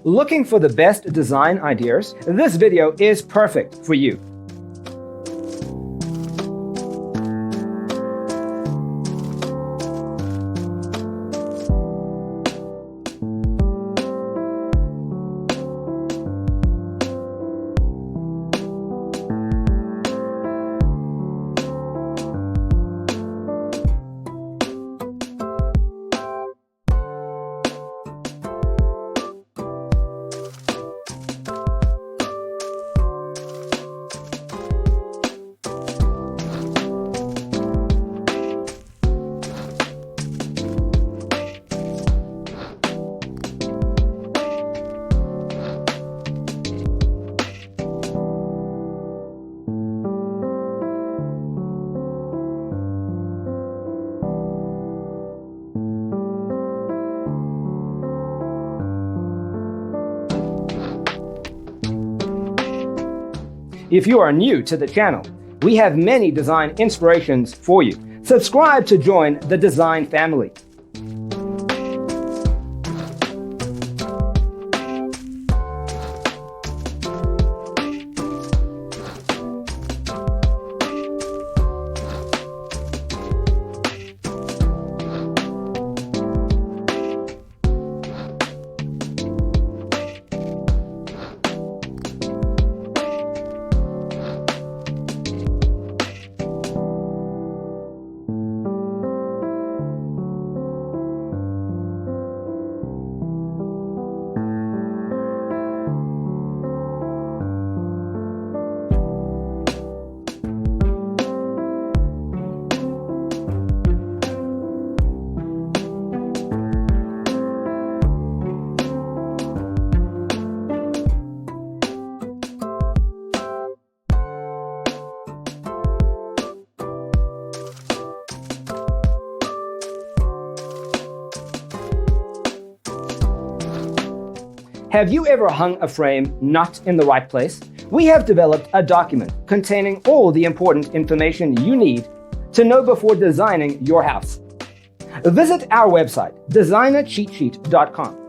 Looking for the best design ideas? This video is perfect for you. If you are new to the channel, we have many design inspirations for you. Subscribe to join the design family. Have you ever hung a frame not in the right place? We have developed a document containing all the important information you need to know before designing your house. Visit our website, designercheatsheet.com.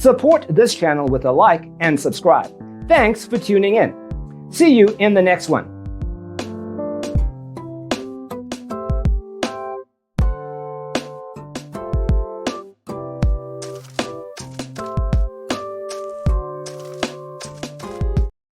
Support this channel with a like and subscribe. Thanks for tuning in. See you in the next one.